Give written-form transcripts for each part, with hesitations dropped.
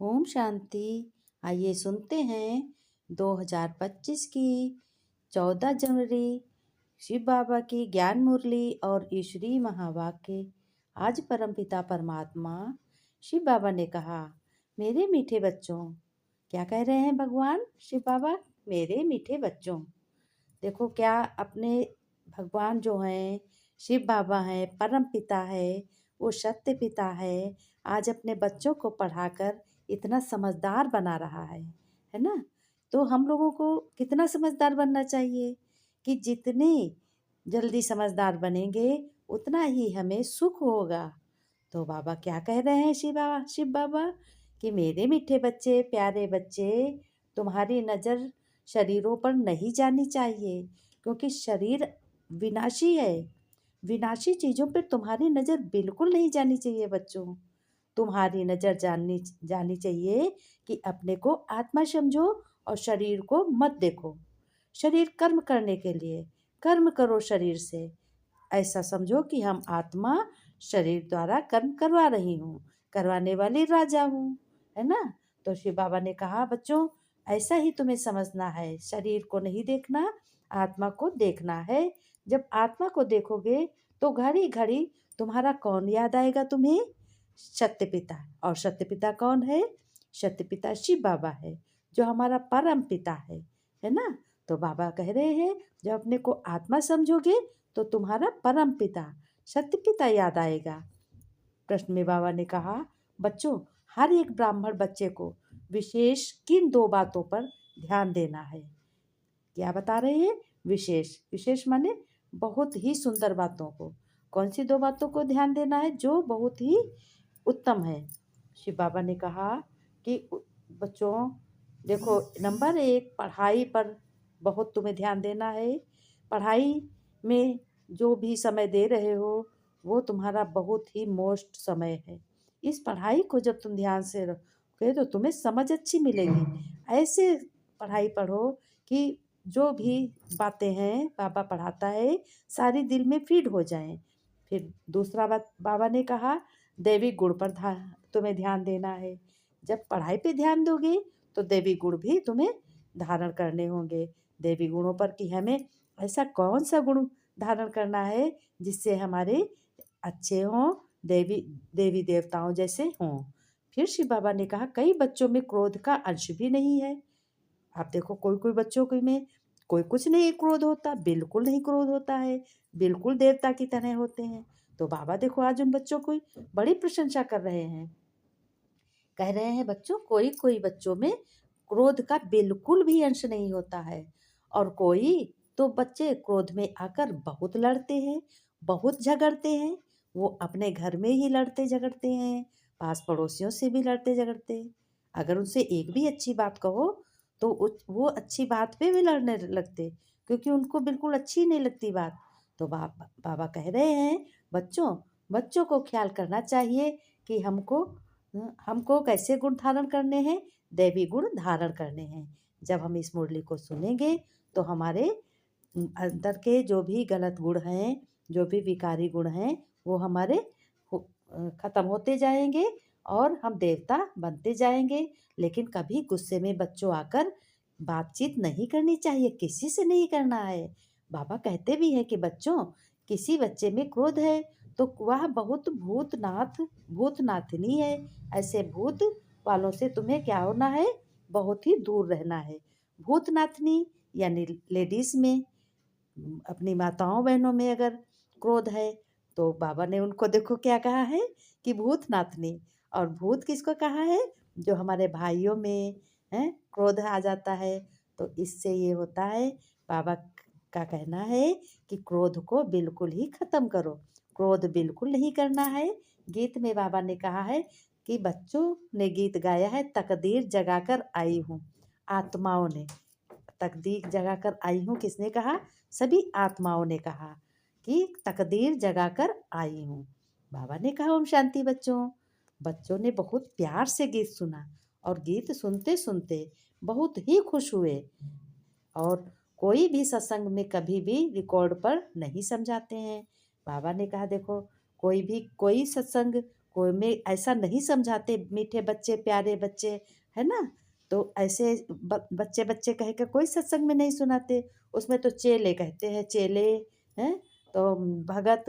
ओम शांति। आइए सुनते हैं 2025 की 14 जनवरी शिव बाबा की ज्ञान मुरली और ईश्वरीय महावाक्य। आज परमपिता परमात्मा शिव बाबा ने कहा, मेरे मीठे बच्चों। क्या कह रहे हैं भगवान शिव बाबा? मेरे मीठे बच्चों। देखो क्या अपने भगवान जो हैं, शिव बाबा हैं, परम पिता है, वो सत्य पिता है। आज अपने बच्चों को पढ़ाकर इतना समझदार बना रहा है ना। तो हम लोगों को कितना समझदार बनना चाहिए कि जितने जल्दी समझदार बनेंगे उतना ही हमें सुख होगा। तो बाबा क्या कह रहे हैं शिव बाबा कि मेरे मीठे बच्चे, प्यारे बच्चे, तुम्हारी नज़र शरीरों पर नहीं जानी चाहिए, क्योंकि शरीर विनाशी है। विनाशी चीज़ों पर तुम्हारी नज़र बिल्कुल नहीं जानी चाहिए बच्चों। तुम्हारी नज़र जानी जानी चाहिए कि अपने को आत्मा समझो और शरीर को मत देखो। शरीर कर्म करने के लिए, कर्म करो शरीर से। ऐसा समझो कि हम आत्मा शरीर द्वारा कर्म करवा रही हूँ, करवाने वाली राजा हूँ, है ना। तो शिव बाबा ने कहा, बच्चों ऐसा ही तुम्हें समझना है, शरीर को नहीं देखना, आत्मा को देखना है। जब आत्मा को देखोगे तो घड़ी घड़ी तुम्हारा कौन याद आएगा तुम्हें? सत्य पिता। और सत्य पिता कौन है? सत्य पिता शिव बाबा है, जो हमारा परम पिता है ना। तो बाबा कह रहे हैं, जब अपने को आत्मा समझोगे तो तुम्हारा परम पिता सत्य पिता याद आएगा। प्रश्न में बाबा ने कहा, बच्चों हर एक ब्राह्मण बच्चे को विशेष किन दो बातों पर ध्यान देना है? क्या बता रहे हैं? विशेष। विशेष माने बहुत ही सुंदर बातों को। कौन सी दो बातों को ध्यान देना है जो बहुत ही उत्तम है? शिव बाबा ने कहा कि बच्चों देखो, नंबर एक, पढ़ाई पर बहुत तुम्हें ध्यान देना है। पढ़ाई में जो भी समय दे रहे हो वो तुम्हारा बहुत ही मोस्ट समय है। इस पढ़ाई को जब तुम ध्यान से रखोगे तो तुम्हें समझ अच्छी मिलेगी। ऐसे पढ़ाई पढ़ो कि जो भी बातें हैं बाबा पढ़ाता है सारी दिल में फीड हो जाएं। फिर दूसरा बात बाबा ने कहा, दैविक गुण पर तुम्हें ध्यान देना है। जब पढ़ाई पे ध्यान दोगे तो दैविक गुण भी तुम्हें धारण करने होंगे। दैवी गुणों पर कि हमें ऐसा कौन सा गुण धारण करना है जिससे हमारे अच्छे हों, देवी देवी देवताओं जैसे हों। फिर शिव बाबा ने कहा, कई बच्चों में क्रोध का अंश भी नहीं है। आप देखो कोई कोई बच्चों के में कोई कुछ नहीं क्रोध होता, बिल्कुल नहीं क्रोध होता है, बिल्कुल देवता की तरह होते हैं। तो बाबा देखो आज उन बच्चों की बड़ी प्रशंसा कर रहे हैं। कह रहे हैं, बच्चों कोई कोई बच्चों में क्रोध का बिल्कुल भी अंश नहीं होता है, और कोई तो बच्चे क्रोध में आकर बहुत लड़ते हैं, बहुत झगड़ते हैं। वो अपने घर में ही लड़ते झगड़ते हैं, पास पड़ोसियों से भी लड़ते झगड़ते हैं। अगर उनसे एक भी अच्छी बात कहो तो वो अच्छी बात पे भी लड़ने लगते, क्योंकि उनको बिल्कुल अच्छी नहीं लगती बात। तो बाबा कह रहे हैं, बच्चों बच्चों को ख्याल करना चाहिए कि हमको कैसे गुण धारण करने हैं? दैवी गुण धारण करने हैं। जब हम इस मुरली को सुनेंगे तो हमारे अंदर के जो भी गलत गुण हैं, जो भी विकारी गुण हैं, वो हमारे खत्म होते जाएंगे और हम देवता बनते जाएंगे। लेकिन कभी गुस्से में बच्चों आकर बातचीत नहीं करनी चाहिए, किसी से नहीं करना है। बाबा कहते भी हैं कि बच्चों किसी बच्चे में क्रोध है तो वह बहुत भूतनाथनी है। ऐसे भूत वालों से तुम्हें क्या होना है? बहुत ही दूर रहना है। भूतनाथनी यानी लेडीज में, अपनी माताओं बहनों में अगर क्रोध है तो बाबा ने उनको देखो क्या कहा है कि भूतनाथनी। और भूत किसको कहा है? जो हमारे भाइयों में है क्रोध आ जाता है। तो इससे ये होता है, बाबा का कहना है कि क्रोध को बिल्कुल ही खत्म करो, क्रोध बिल्कुल नहीं करना है। गीत में बाबा ने कहा है कि बच्चों ने गीत गाया है, तकदीर जगाकर आई हूँ आत्माओं ने। तकदीर जगाकर आई हूँ किसने कहा? सभी आत्माओं ने कहा कि तकदीर जगाकर आई हूँ। बाबा ने कहा, ओम शांति बच्चों। बच्चों ने बहुत प्यार से गीत सुना और गीत सुनते सुनते बहुत ही खुश हुए। और कोई भी सत्संग में कभी भी रिकॉर्ड पर नहीं समझाते हैं। बाबा ने कहा, देखो कोई सत्संग कोई में ऐसा नहीं समझाते, मीठे बच्चे प्यारे बच्चे, है ना? तो ऐसे बच्चे बच्चे कह के कोई सत्संग में नहीं सुनाते। उसमें तो चेले कहते हैं, चेले हैं, तो भगत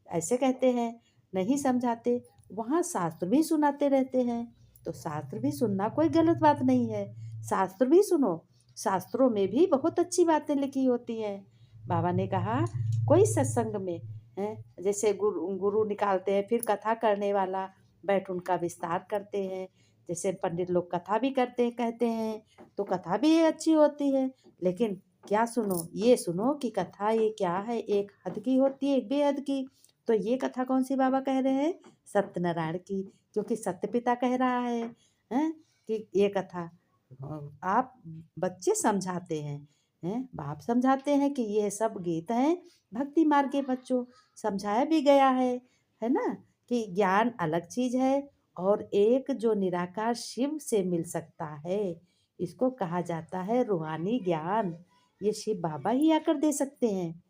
ऐसे कहते हैं, नहीं समझाते। वहाँ शास्त्र भी सुनाते रहते हैं, तो शास्त्र भी सुनना कोई गलत बात नहीं है। शास्त्र भी सुनो, शास्त्रों में भी बहुत अच्छी बातें लिखी होती हैं। बाबा ने कहा कोई सत्संग में है, जैसे गुरु गुरु निकालते हैं, फिर कथा करने वाला बैठ उनका विस्तार करते हैं। जैसे पंडित लोग कथा भी करते कहते हैं, तो कथा भी अच्छी होती है। लेकिन क्या सुनो, ये सुनो कि कथा ये क्या है, एक हद की होती है, एक बेहद की। तो ये कथा कौन सी बाबा कह रहे हैं? सत्यनारायण की, क्योंकि सत्य पिता कह रहा है, हैं कि ये कथा आप बच्चे समझाते हैं, बाप समझाते हैं कि ये सब गीत हैं भक्ति मार्ग के बच्चों। समझाया भी गया है ना, कि ज्ञान अलग चीज है, और एक जो निराकार शिव से मिल सकता है, इसको कहा जाता है रूहानी ज्ञान। ये शिव बाबा ही आकर दे सकते हैं,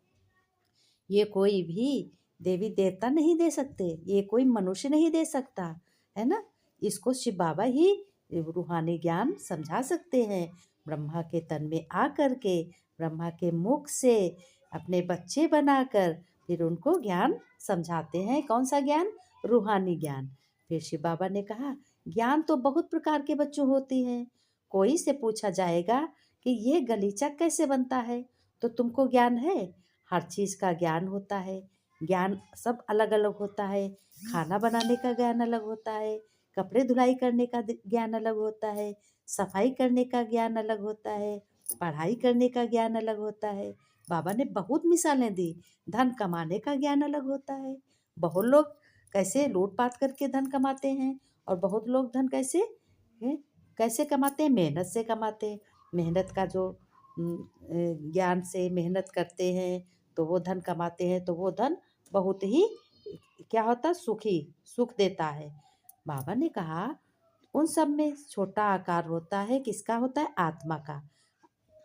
ये कोई भी देवी देवता नहीं दे सकते, ये कोई मनुष्य नहीं दे सकता, है ना? इसको शिव बाबा ही रूहानी ज्ञान समझा सकते हैं। ब्रह्मा के तन में आकर के, ब्रह्मा के मुख से अपने बच्चे बनाकर फिर उनको ज्ञान समझाते हैं। कौन सा ज्ञान? रूहानी ज्ञान। फिर शिव बाबा ने कहा ज्ञान तो बहुत प्रकार के बच्चों होती हैं। कोई से पूछा जाएगा कि ये गलीचा कैसे बनता है, तो तुमको ज्ञान है? हर चीज़ का ज्ञान होता है। ज्ञान सब अलग अलग होता है। खाना बनाने का ज्ञान अलग होता है, कपड़े धुलाई करने का ज्ञान अलग होता है, सफाई करने का ज्ञान अलग होता है, पढ़ाई करने का ज्ञान अलग होता है। बाबा ने बहुत मिसालें दी। धन कमाने का ज्ञान अलग होता है। बहुत लोग कैसे लूटपाट करके धन कमाते हैं, और बहुत लोग धन कैसे हैं, कैसे कमाते हैं? मेहनत से कमाते हैं। मेहनत का जो ज्ञान से मेहनत करते हैं, तो वो धन कमाते हैं, तो वो धन बहुत ही क्या होता है? सुखी सुख देता है। बाबा ने कहा उन सब में छोटा आकार होता है, किसका होता है? आत्मा का।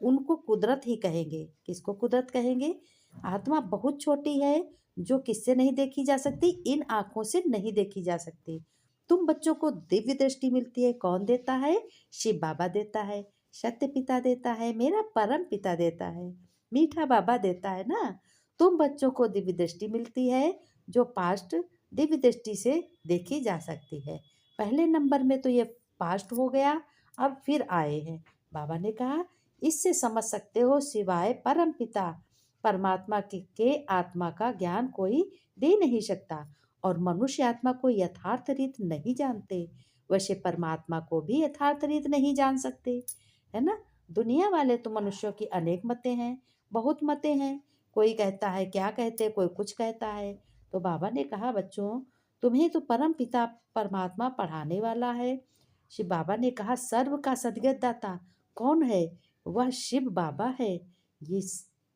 उनको कुदरत ही कहेंगे। किसको कुदरत कहेंगे? आत्मा बहुत छोटी है, जो किससे नहीं देखी जा सकती? इन आँखों से नहीं देखी जा सकती। तुम बच्चों को दिव्य दृष्टि मिलती है, कौन देता है? शिव बाबा देता है, सत्य पिता देता है, मेरा परम पिता देता है, मीठा बाबा देता है ना। तुम बच्चों को दिव्य दृष्टि मिलती है, जो पास्ट दिव्य दृष्टि से देखी जा सकती है। पहले नंबर में तो ये पास्ट हो गया, अब फिर आए हैं। बाबा ने कहा इससे समझ सकते हो सिवाय परम पिता परमात्मा के आत्मा का ज्ञान कोई दे नहीं सकता, और मनुष्य आत्मा को यथार्थ रीत नहीं जानते, वैसे परमात्मा को भी यथार्थ रीत नहीं जान सकते, है ना? दुनिया वाले तो मनुष्यों की अनेक मतें हैं, बहुत मतें हैं। कोई कहता है क्या कहते, कोई कुछ कहता है। तो बाबा ने कहा बच्चों, तुम्हें तो परम पिता परमात्मा पढ़ाने वाला है। शिव बाबा ने कहा सर्व का सद्गत दाता कौन है? वह शिव बाबा है। ये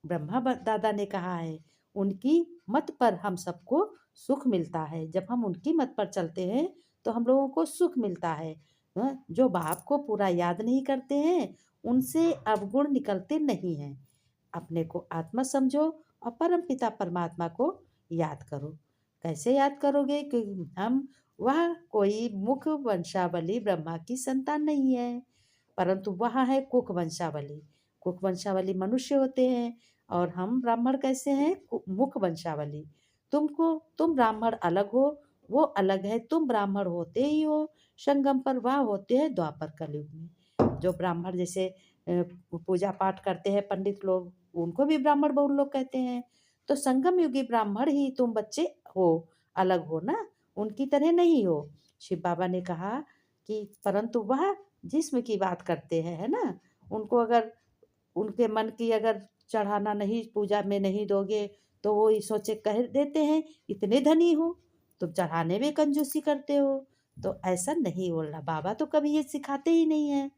ब्रह्मा दादा ने कहा है, उनकी मत पर हम सबको सुख मिलता है। जब हम उनकी मत पर चलते हैं, तो हम लोगों को सुख मिलता है। जो बाप को पूरा याद नहीं करते हैं, उनसे अवगुण निकलते नहीं हैं। अपने को आत्मा समझो, और परम पिता परमात्मा को याद करो। कैसे याद करोगे? कि हम वह कोई मुख वंशावली ब्रह्मा की संतान नहीं है, परंतु वह है कुक वंशावली। कुक वंशावली मनुष्य होते हैं, और हम ब्राह्मण कैसे हैं? मुख वंशावली। तुम ब्राह्मण अलग हो, वो अलग है। तुम ब्राह्मण होते ही हो संगम पर, वह होते हैं द्वापर कलयुग में। जो ब्राह्मण जैसे पूजा पाठ करते हैं पंडित लोग, उनको भी ब्राह्मण बहुत लोग कहते हैं। तो संगम युगी ब्राह्मण ही तुम बच्चे हो, अलग हो ना, उनकी तरह नहीं हो। शिव बाबा ने कहा कि परंतु वह जिस्म की बात करते हैं, है ना? उनको अगर उनके मन की अगर चढ़ाना नहीं, पूजा में नहीं दोगे, तो वो ये सोचे कह देते हैं इतने धनी हो, तुम चढ़ाने में कंजूसी करते हो। तो ऐसा नहीं बोलना, बाबा तो कभी ये सिखाते ही नहीं है।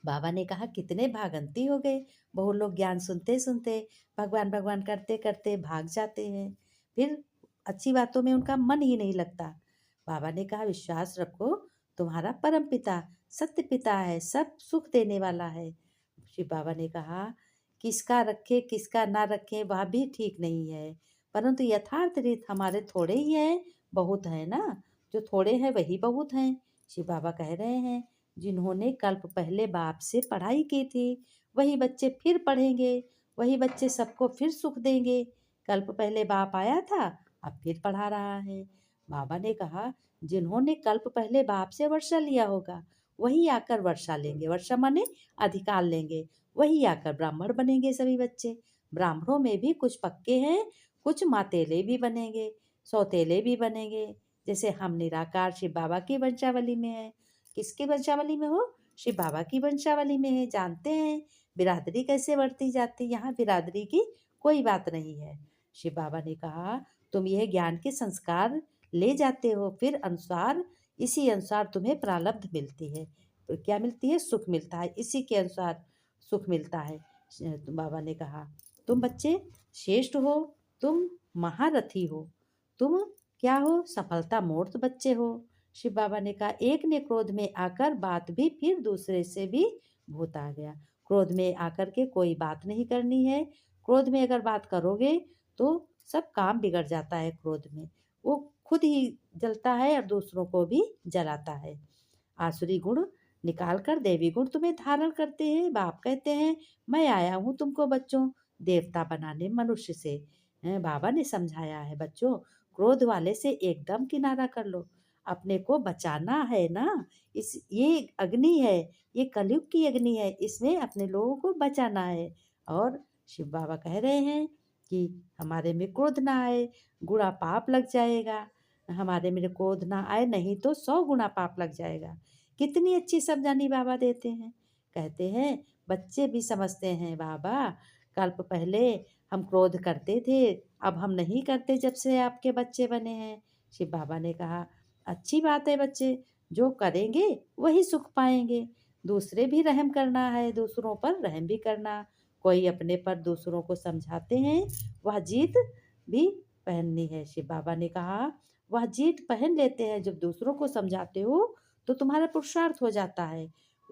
बाबा ने कहा कितने भागंती हो गए। बहुत लोग ज्ञान सुनते सुनते भगवान भगवान करते करते भाग जाते हैं, फिर अच्छी बातों में उनका मन ही नहीं लगता। बाबा ने कहा विश्वास रखो, तुम्हारा परम पिता सत्य पिता है, सब सुख देने वाला है। शिव बाबा ने कहा किसका रखे किसका ना रखे वह भी ठीक नहीं है, परंतु यथार्थ रीत हमारे थोड़े ही हैं, बहुत हैं ना, जो थोड़े हैं वही बहुत हैं। शिव बाबा कह रहे हैं, जिन्होंने कल्प पहले बाप से पढ़ाई की थी, वही बच्चे फिर पढ़ेंगे, वही बच्चे सबको फिर सुख देंगे। कल्प पहले बाप आया था, अब फिर पढ़ा रहा है। बाबा ने कहा, जिन्होंने कल्प पहले बाप से वर्षा लिया होगा, वही आकर वर्षा लेंगे, वर्षा माने अधिकार लेंगे, वही आकर ब्राह्मण बनेंगे सभी बच्चे। ब्राह्मणों में भी कुछ पक्के हैं, कुछ मातेले भी बनेंगे, सौतेले भी बनेंगे। जैसे हम निराकार शिव बाबा की वंशावली में है। किसकी वंशावली में हो? शिव बाबा की वंशावली में है। जानते हैं बिरादरी कैसे बढ़ती जाती, यहाँ बिरादरी की कोई बात नहीं है। शिव बाबा ने कहा, तुम यह ज्ञान के संस्कार ले जाते हो, फिर अनुसार इसी अनुसार तुम्हें प्रारब्ध मिलती है। तो क्या मिलती है? सुख मिलता है, इसी के अनुसार सुख मिलता है। बाबा ने कहा, तुम बच्चे श्रेष्ठ हो, तुम महारथी हो, तुम क्या हो? सफलता मूर्त बच्चे हो। शिव बाबा ने कहा, एक ने क्रोध में आकर बात भी फिर दूसरे से भी भूत आ गया। क्रोध में आकर के कोई बात नहीं करनी है। क्रोध में अगर बात करोगे तो सब काम बिगड़ जाता है। क्रोध में वो खुद ही जलता है और दूसरों को भी जलाता है। आसुरी गुण निकाल कर देवी गुण तुम्हें धारण करते हैं। बाप कहते हैं, मैं आया हूँ तुमको बच्चों देवता बनाने मनुष्य से। बाबा ने समझाया है, बच्चों क्रोध वाले से एकदम किनारा कर लो, अपने को बचाना है ना। इस ये अग्नि है, ये कलयुग की अग्नि है, इसमें अपने लोगों को बचाना है। और शिव बाबा कह रहे हैं कि हमारे में क्रोध ना आए, गुणा पाप लग जाएगा। हमारे में क्रोध ना आए, नहीं तो 100 गुना पाप लग जाएगा। कितनी अच्छी समझानी बाबा देते हैं। कहते हैं बच्चे भी समझते हैं, बाबा कल्प पहले हम क्रोध करते थे, अब हम नहीं करते जब से आपके बच्चे बने हैं। शिव बाबा ने कहा, अच्छी बात है बच्चे, जो करेंगे वही सुख पाएंगे। दूसरे भी रहम करना है, दूसरों पर रहम भी करना। कोई अपने पर दूसरों को समझाते हैं, वह जीत भी पहननी है। शिव बाबा ने कहा, वह जीत पहन लेते हैं जब दूसरों को समझाते हो तो तुम्हारा पुरुषार्थ हो जाता है।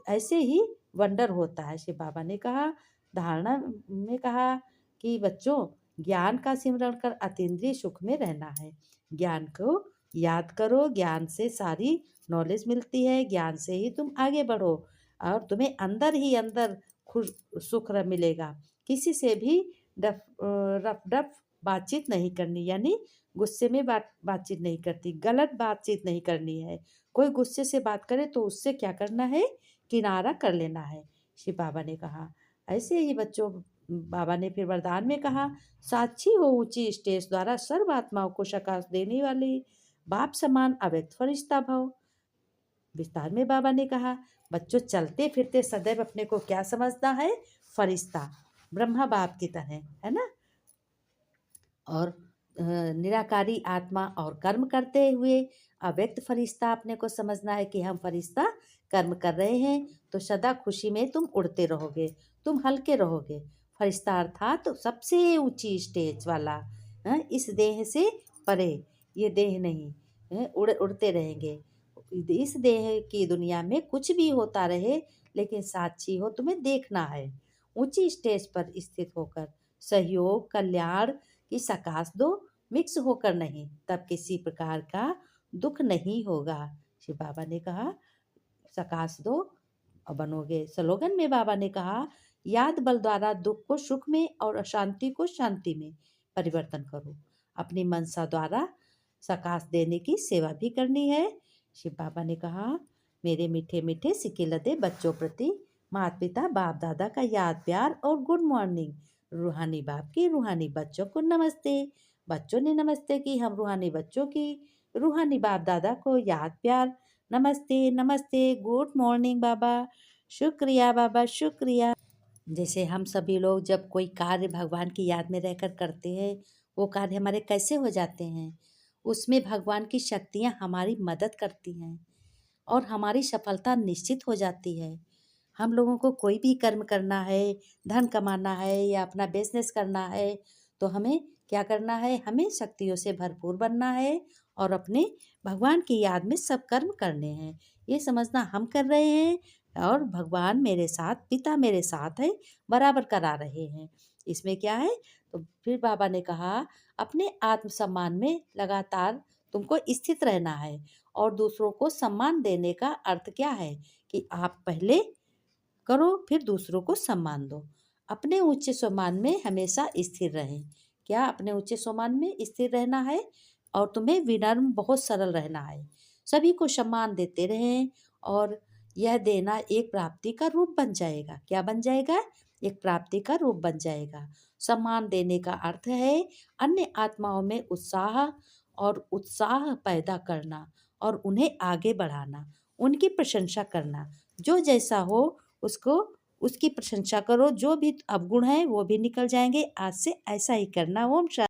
ऐसे ही वंडर होता है। शिव बाबा ने कहा, धारणा में कहा कि बच्चों ज्ञान का सिमरण कर अतीन्द्रिय सुख में रहना है। ज्ञान को याद करो, ज्ञान से सारी नॉलेज मिलती है, ज्ञान से ही तुम आगे बढ़ो और तुम्हें अंदर ही अंदर खुश सुख मिलेगा। किसी से भी रफ डफ बातचीत नहीं करनी, यानी गुस्से में बातचीत नहीं करती, गलत बातचीत नहीं करनी है। कोई गुस्से से बात करे तो उससे क्या करना है? किनारा कर लेना है। शिव बाबा ने कहा, ऐसे ही बच्चों बाबा ने फिर वरदान में कहा, साक्षी हो ऊंची स्टेज द्वारा सर्व आत्माओं को प्रकाश देने वाली बाप समान अव्यक्त फरिश्ता भव। विस्तार में बाबा ने कहा, बच्चों चलते फिरते सदैव अपने को क्या समझना है? फरिश्ता, ब्रह्मा बाप की तरह, है ना। और निराकारी आत्मा और कर्म करते हुए अव्यक्त फरिश्ता अपने को समझना है कि हम फरिश्ता कर्म कर रहे हैं, तो सदा खुशी में तुम उड़ते रहोगे, तुम हल्के रहोगे। फरिश्ता अर्थात तो सबसे ऊंची स्टेज वाला, इस देह से परे, ये देह नहीं, उड़ते रहेंगे। इस देह की दुनिया में कुछ भी होता रहे, लेकिन साक्षी हो, तुम्हें देखना है। ऊंची स्टेज पर स्थित होकर सहयोग कल्याण की सकाश दो, मिक्स होकर नहीं, तब किसी प्रकार का दुख नहीं होगा। शिव बाबा ने कहा, सकाश दो और बनोगे। स्लोगन में बाबा ने कहा, याद बल द्वारा दुख को सुख में और अशांति को शांति में परिवर्तन करो। अपनी मनसा द्वारा सकाश देने की सेवा भी करनी है। शिव बाबा ने कहा, मेरे मीठे मीठे सिके लदे बच्चों प्रति माता पिता बाप दादा का याद प्यार और गुड मॉर्निंग। रूहानी बाप की रूहानी बच्चों को नमस्ते। बच्चों ने नमस्ते की, हम रूहानी बच्चों की रूहानी बाप दादा को याद प्यार नमस्ते नमस्ते, गुड मॉर्निंग बाबा, शुक्रिया बाबा शुक्रिया। जैसे हम सभी लोग जब कोई कार्य भगवान की याद में रहकर करते हैं, वो कार्य हमारे कैसे हो जाते हैं? उसमें भगवान की शक्तियाँ हमारी मदद करती हैं और हमारी सफलता निश्चित हो जाती है। हम लोगों को कोई भी कर्म करना है, धन कमाना है या अपना बिजनेस करना है, तो हमें क्या करना है? हमें शक्तियों से भरपूर बनना है और अपने भगवान की याद में सब कर्म करने हैं। ये समझना हम कर रहे हैं और भगवान मेरे साथ, पिता मेरे साथ है, बराबर करा रहे हैं। इसमें क्या है? तो फिर बाबा ने कहा, अपने आत्मसम्मान में लगातार तुमको स्थित रहना है। और दूसरों को सम्मान देने का अर्थ क्या है कि आप पहले करो फिर दूसरों को सम्मान दो। अपने ऊंचे सम्मान में हमेशा स्थिर रहें। क्या अपने ऊंचे सम्मान में स्थिर रहना है और तुम्हें विनम्र बहुत सरल रहना है। सभी को सम्मान देते रहें और यह देना एक प्राप्ति का रूप बन जाएगा। क्या बन जाएगा? एक प्राप्ति का रूप बन जाएगा। सम्मान देने का अर्थ है अन्य आत्माओं में उत्साह पैदा करना और उन्हें आगे बढ़ाना, उनकी प्रशंसा करना। जो जैसा हो उसको उसकी प्रशंसा करो। जो भी अवगुण है वो भी निकल जाएंगे। आज से ऐसा ही करना। ओम शांति।